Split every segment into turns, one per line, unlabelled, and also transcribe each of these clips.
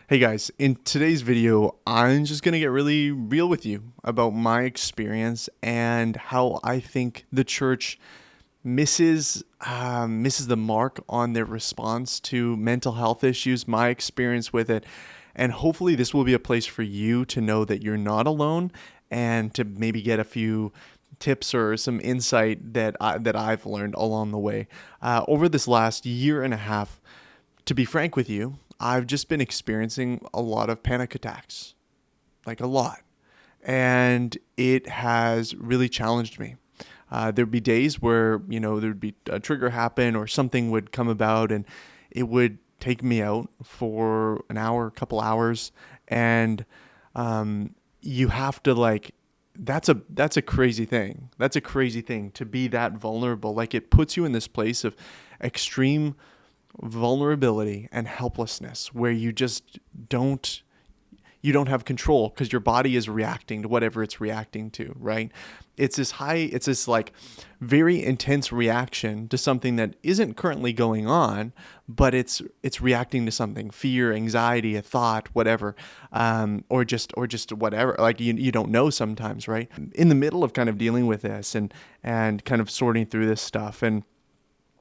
Hey guys, in today's video, I'm just going to get really real with you about my experience and how I think the church misses the mark on their response to mental health issues, my experience with it. And hopefully this will be a place for you to know that you're not alone and to maybe get a few tips or some insight that I've learned along the way. Over this last year and a half, to be frank with you, I've just been experiencing a lot of panic attacks, like a lot. And it has really challenged me. There'd be days where, there'd be a trigger happen or something would come about and it would take me out for an hour, a couple hours. And you have to that's a crazy thing. That's a crazy thing to be that vulnerable. Like it puts you in this place of extreme vulnerability and helplessness where you don't have control because your body is reacting to whatever it's reacting to, right? It's this like very intense reaction to something that isn't currently going on, but it's reacting to something, fear, anxiety, a thought, whatever, or just whatever. Like you don't know sometimes, right? In the middle of kind of dealing with this and kind of sorting through this stuff, and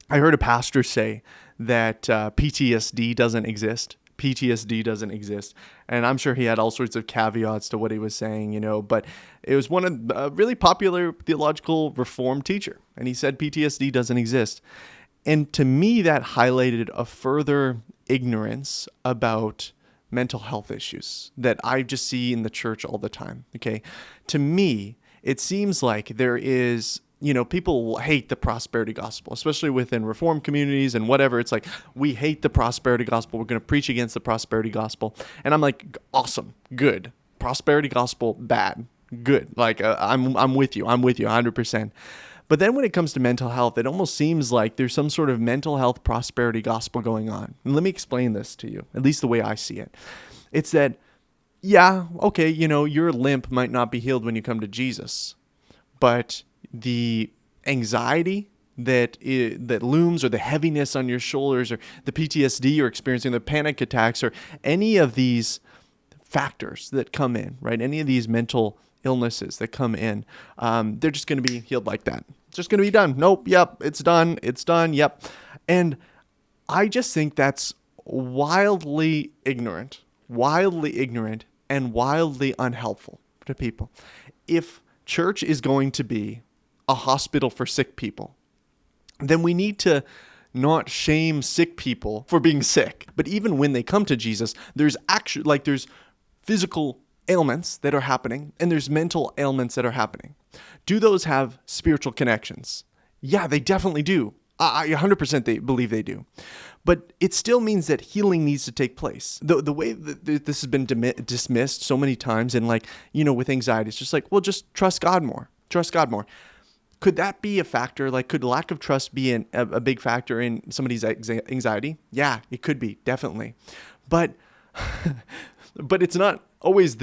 I heard a pastor say that PTSD doesn't exist. PTSD doesn't exist. And I'm sure he had all sorts of caveats to what he was saying, but it was one of a really popular theological reform teacher. And he said PTSD doesn't exist. And to me, that highlighted a further ignorance about mental health issues that I just see in the church all the time. Okay. To me, it seems like there is people hate the prosperity gospel, especially within reform communities and whatever. It's like, we hate the prosperity gospel. We're going to preach against the prosperity gospel. And I'm like, awesome, good. Prosperity gospel, bad, good. Like, I'm with you. I'm with you 100%. But then when it comes to mental health, it almost seems like there's some sort of mental health prosperity gospel going on. And let me explain this to you, at least the way I see it. It's that, yeah, okay, your limp might not be healed when you come to Jesus, but the anxiety that looms, or the heaviness on your shoulders, or the PTSD you're experiencing, the panic attacks, or any of these factors that come in, right? Any of these mental illnesses that come in, they're just going to be healed like that. It's just going to be done. Nope. Yep. It's done. It's done. Yep. And I just think that's wildly ignorant, and wildly unhelpful to people. If church is going to be a hospital for sick people, then we need to not shame sick people for being sick. But even when they come to Jesus, there's there's physical ailments that are happening and there's mental ailments that are happening. Do those have spiritual connections? Yeah, they definitely do. I 100% believe they do. But it still means that healing needs to take place. The way that this has been dismissed so many times, and with anxiety, it's just like, well, just trust God more. Trust God more. Could that be a factor? Like, could lack of trust be a big factor in somebody's anxiety? Yeah, it could be, definitely. But but it's not always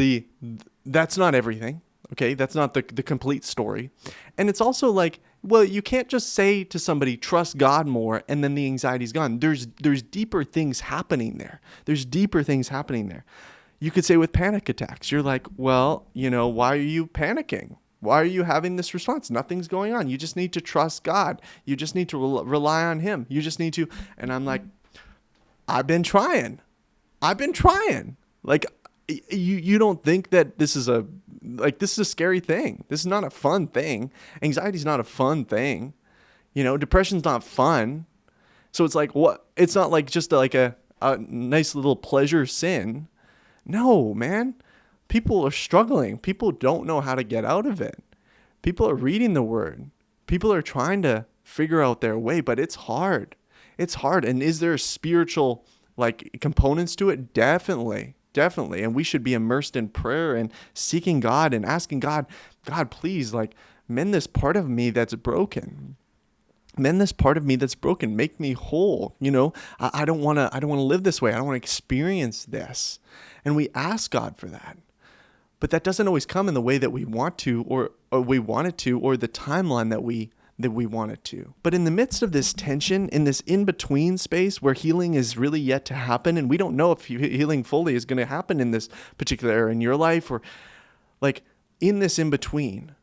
that's not everything. Okay, that's not the complete story. And it's also like, well, you can't just say to somebody, trust God more, and then the anxiety's gone. There's deeper things happening there. You could say with panic attacks, you're like, well, why are you panicking? Why are you having this response? Nothing's going on. You just need to trust God. You just need to rely on Him. You just need to. And I'm like, I've been trying. Like, you don't think that this is a scary thing. This is not a fun thing. Anxiety is not a fun thing. Depression's not fun. So it's like, what? It's not like just like a nice little pleasure sin. No, man. People are struggling. People don't know how to get out of it. People are reading the word. People are trying to figure out their way, but it's hard. It's hard. And is there spiritual components to it? Definitely. And we should be immersed in prayer and seeking God and asking God, please, mend this part of me that's broken. Make me whole. I don't want to live this way. I don't want to experience this. And we ask God for that. But that doesn't always come in the way that we want to, or we want it to, or the timeline that we want it to. But in the midst of this tension, in this in-between space where healing is really yet to happen, and we don't know if healing fully is going to happen in this particular area in your life, or like in this in-between,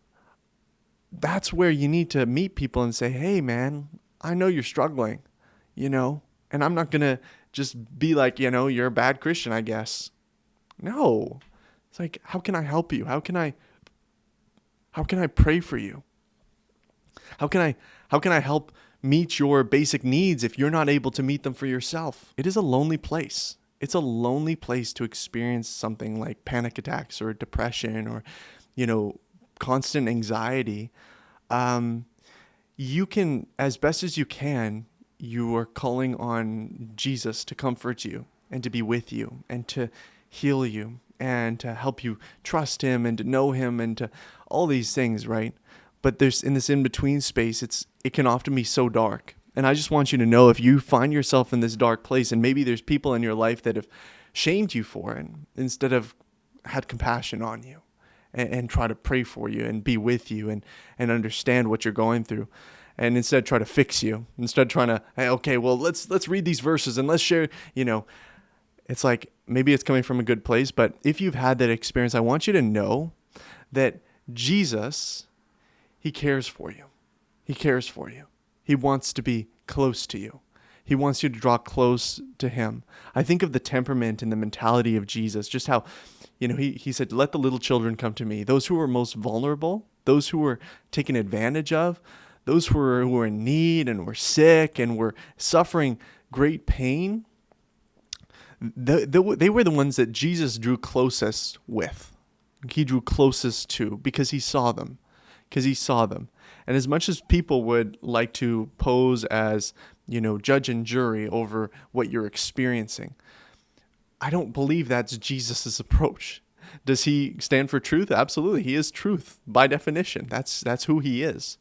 that's where you need to meet people and say, hey man, I know you're struggling, and I'm not going to just be like, you're a bad Christian, I guess. No. It's like, how can I help you? How can I pray for you? How can I help meet your basic needs if you're not able to meet them for yourself? It is a lonely place. It's a lonely place to experience something like panic attacks or depression or, constant anxiety. You can, as best as you can, you are calling on Jesus to comfort you and to be with you and to heal you and to help you trust him and to know him and to all these things, right? But there's in this in-between space, it can often be so dark. And I just want you to know, if you find yourself in this dark place, and maybe there's people in your life that have shamed you for it instead of had compassion on you and try to pray for you and be with you and understand what you're going through. And instead try to fix you, instead trying to, hey, okay, well, let's read these verses and let's share, it's like, maybe it's coming from a good place, but if you've had that experience, I want you to know that Jesus, he cares for you. He cares for you. He wants to be close to you. He wants you to draw close to him. I think of the temperament and the mentality of Jesus, just how, he said, let the little children come to me. Those who are most vulnerable, those who are taken advantage of, those who were in need and were sick and were suffering great pain, they were the ones that Jesus drew closest with. He drew closest to because he saw them. And as much as people would like to pose as, judge and jury over what you're experiencing, I don't believe that's Jesus's approach. Does he stand for truth? Absolutely. He is truth by definition. That's who he is.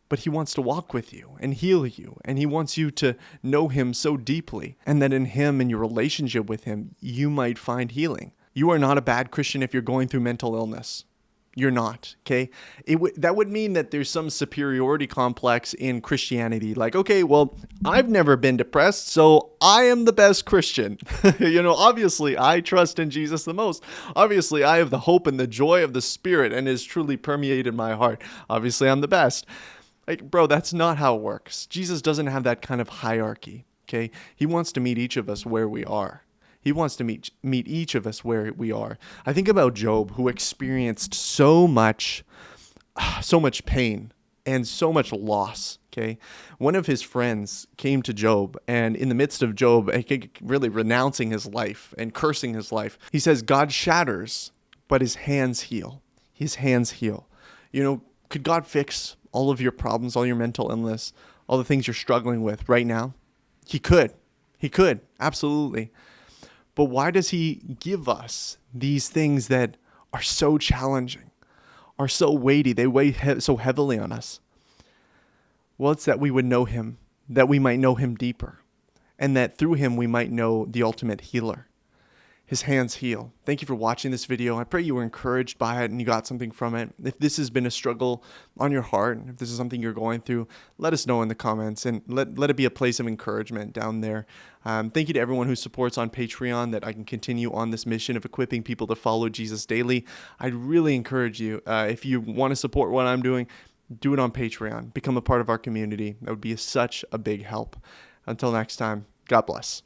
But he wants to walk with you and heal you. And he wants you to know him so deeply. And that in him and your relationship with him, you might find healing. You are not a bad Christian if you're going through mental illness. You're not, okay? That would mean that there's some superiority complex in Christianity. Like, okay, well, I've never been depressed, so I am the best Christian. Obviously, I trust in Jesus the most. Obviously, I have the hope and the joy of the Spirit and is truly permeated my heart. Obviously, I'm the best. Like, bro, that's not how it works. Jesus doesn't have that kind of hierarchy, okay? He wants to meet each of us where we are. He wants to meet each of us where we are. I think about Job, who experienced so much pain and so much loss, okay? One of his friends came to Job, and in the midst of Job really renouncing his life and cursing his life, he says, God shatters, but his hands heal. His hands heal. Could God fix all of your problems, all your mental illness, all the things you're struggling with right now? He could. He could, absolutely. But why does he give us these things that are so challenging, are so weighty, they weigh so heavily on us? Well, it's that we would know him, that we might know him deeper, and that through him we might know the ultimate healer. His hands heal. Thank you for watching this video. I pray you were encouraged by it and you got something from it. If this has been a struggle on your heart, if this is something you're going through, let us know in the comments and let it be a place of encouragement down there. Thank you to everyone who supports on Patreon, that I can continue on this mission of equipping people to follow Jesus daily. I'd really encourage you, if you want to support what I'm doing, do it on Patreon. Become a part of our community. That would be such a big help. Until next time, God bless.